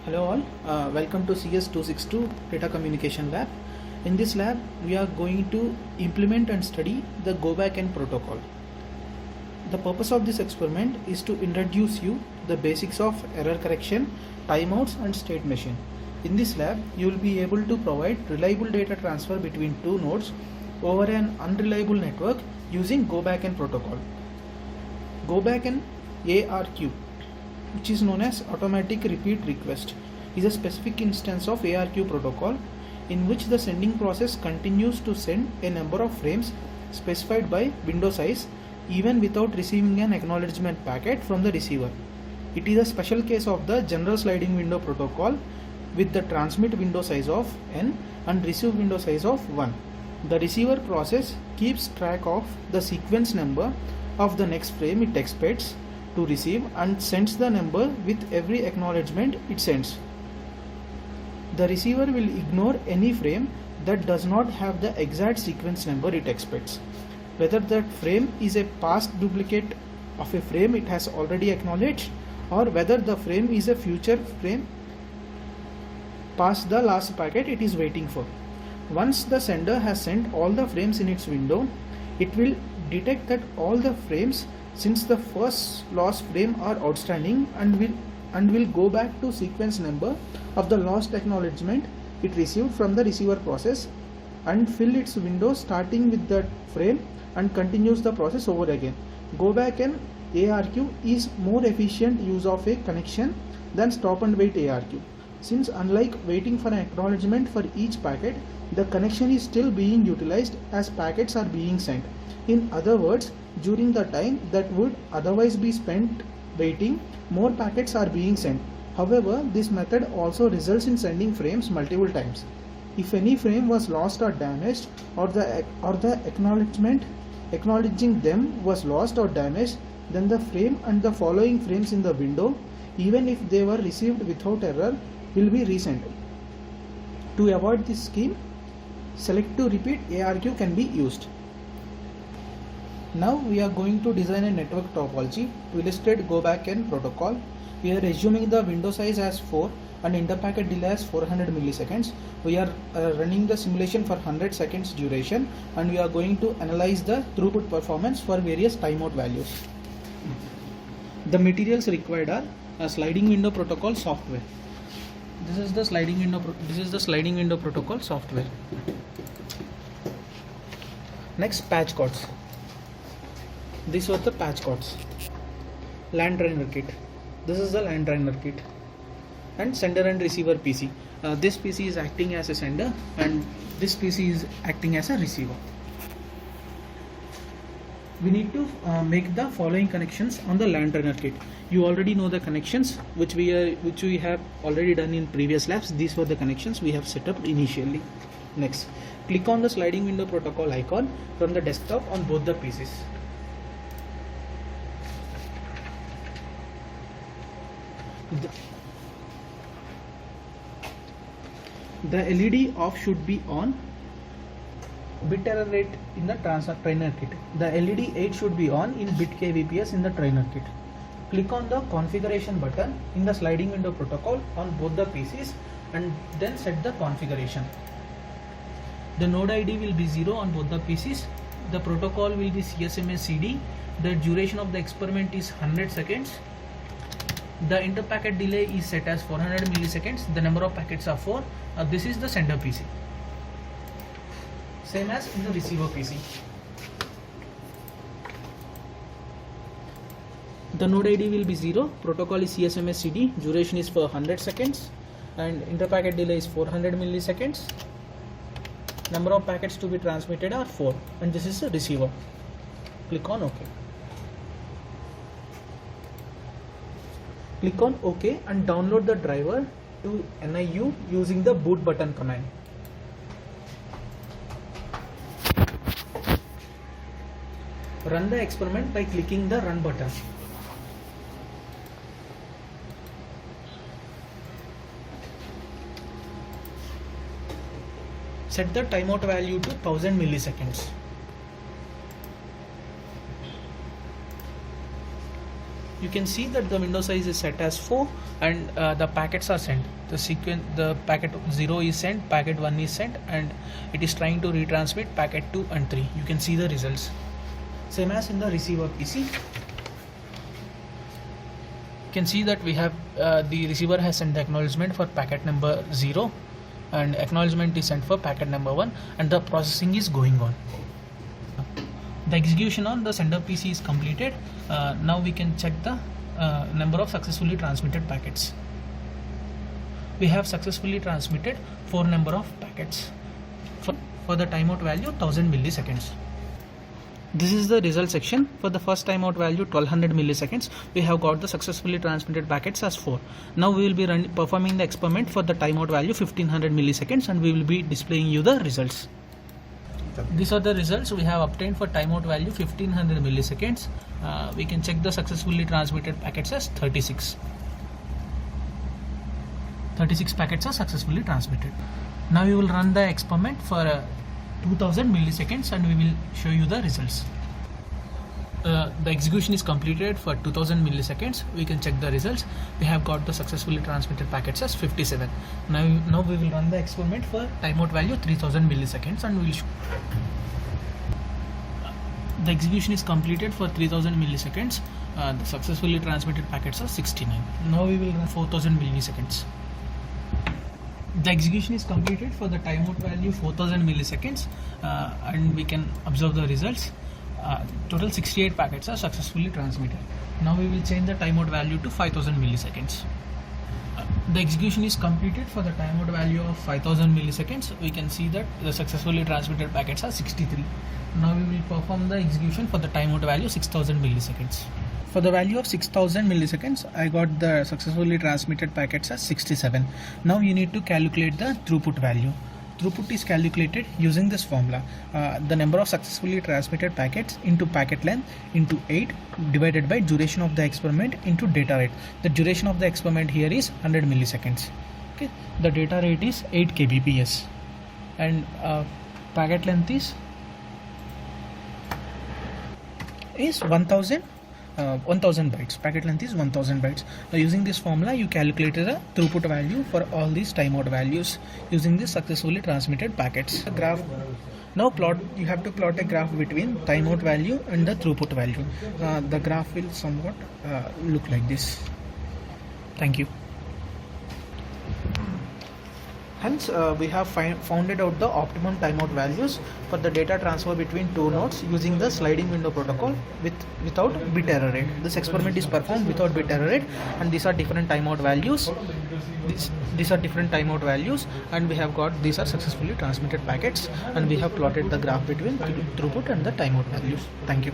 Hello all, welcome to CS262 Data Communication Lab. In this lab, we are going to implement and study the Go Backend protocol. The purpose of this experiment is to introduce you the basics of error correction, timeouts and state machine. In this lab, you will be able to provide reliable data transfer between two nodes over an unreliable network using Go Backend protocol. Go Backend ARQ, which is known as automatic repeat request, is a specific instance of ARQ protocol in which the sending process continues to send a number of frames specified by window size even without receiving an acknowledgement packet from the receiver. It is a special case of the general sliding window protocol with the transmit window size of n and receive window size of 1. The receiver process keeps track of the sequence number of the next frame it expects to receive and sends the number with every acknowledgement it sends. The receiver will ignore any frame that does not have the exact sequence number it expects, whether that frame is a past duplicate of a frame it has already acknowledged or whether the frame is a future frame past the last packet it is waiting for. Once the sender has sent all the frames in its window, it will detect that all the frames since the first lost frame are outstanding and will go back to sequence number of the lost acknowledgement it received from the receiver process and fill its window starting with that frame and continues the process over again. Go back and ARQ is more efficient use of a connection than stop and wait ARQ, since unlike waiting for an acknowledgement for each packet, the connection is still being utilized as packets are being sent. In other words, during the time that would otherwise be spent waiting, more packets are being sent. However, this method also results in sending frames multiple times. If any frame was lost or damaged, or the acknowledgement acknowledging them was lost or damaged, then the frame and the following frames in the window, even if they were received without error, will be resent. To avoid this scheme, selective repeat ARQ can be used. Now we are going to design a network topology to illustrate Go Backend protocol. We are assuming the window size as 4 and interpacket delay as 400 milliseconds. We are running the simulation for 100 seconds duration and we are going to analyze the throughput performance for various timeout values. The materials required are a sliding window protocol software. This is the sliding window protocol software. Next, patch cords. These were the patch cords. LAN trainer kit. This is the LAN trainer kit. And sender and receiver PC. This PC is acting as a sender and this PC is acting as a receiver. We need to make the following connections on the LAN trainer kit. You already know the connections which we have already done in previous labs. These were the connections we have set up initially. Next, click on the sliding window protocol icon from the desktop on both the PCs. The LED off should be on. Bit error rate in the trainer kit. The LED 8 should be on in bit kbps in the trainer kit. Click on the configuration button in the sliding window protocol on both the PCs and then set the configuration. The node ID will be 0 on both the PCs. The protocol will be CSMA CD. The duration of the experiment is 100 seconds. The interpacket delay is set as 400 milliseconds. The number of packets are 4. This is the sender PC. Same as in the receiver PC. The node ID will be 0. Protocol is CSMA CD. Duration is for 100 seconds. And interpacket delay is 400 milliseconds. Number of packets to be transmitted are 4. And this is the receiver. Click on OK. Click on OK and download the driver to NIU using the boot button command. Run the experiment by clicking the run button. Set the timeout value to 1000 milliseconds. you can see that the window size is set as 4 and the packets are sent. The packet 0 is sent, packet 1 is sent, and it is trying to retransmit packet 2 and 3. You can see the results. Same as in the receiver PC. You can see that we have the receiver has sent the acknowledgement for packet number 0 and acknowledgement is sent for packet number 1, and the processing is going on. The execution on the sender PC is completed. Now we can check the number of successfully transmitted packets. We have successfully transmitted 4 number of packets for the timeout value 1000 milliseconds. This is the result section. For the first timeout value 1200 milliseconds, we have got the successfully transmitted packets as 4. Now we will be performing the experiment for the timeout value 1500 milliseconds, and we will be displaying you the results. These are the results we have obtained for timeout value 1500 milliseconds. We can check the successfully transmitted packets as 36. 36 packets are successfully transmitted. Now we will run the experiment for 2000 milliseconds and we will show you the results. The execution is completed for 2000 milliseconds. We can check the results. We have got the successfully transmitted packets as 57. Now we will run the experiment for timeout value 3000 milliseconds and we will show. The execution is completed for 3000 milliseconds. The successfully transmitted packets are 69. Now we will run 4000 milliseconds. The execution is completed for the timeout value 4000 milliseconds and we can observe the results. Total 68 packets are successfully transmitted. Now we will change the timeout value to 5000 milliseconds. The execution is completed for the timeout value of 5000 milliseconds. We can see that the successfully transmitted packets are 63. Now we will perform the execution for the timeout value 6000 milliseconds. For the value of 6000 milliseconds, I got the successfully transmitted packets as 67. Now you need to calculate the throughput value. Throughput is calculated using this formula. The number of successfully transmitted packets into packet length into 8 divided by duration of the experiment into data rate. The duration of the experiment here is 100 milliseconds. Okay. The data rate is 8 kbps and packet length is 1000 bytes. Packet length is 1000 bytes. Now using this formula you calculated the throughput value for all these timeout values using this successfully transmitted packets. The graph. Now you have to plot a graph between timeout value and the throughput value. The graph will somewhat look like this. Thank you. Hence, we have founded out the optimum timeout values for the data transfer between two nodes using the sliding window protocol without bit error rate. This experiment is performed without bit error rate, and these are different timeout values. These are different timeout values, and we have got these are successfully transmitted packets, and we have plotted the graph between throughput and the timeout values. Thank you.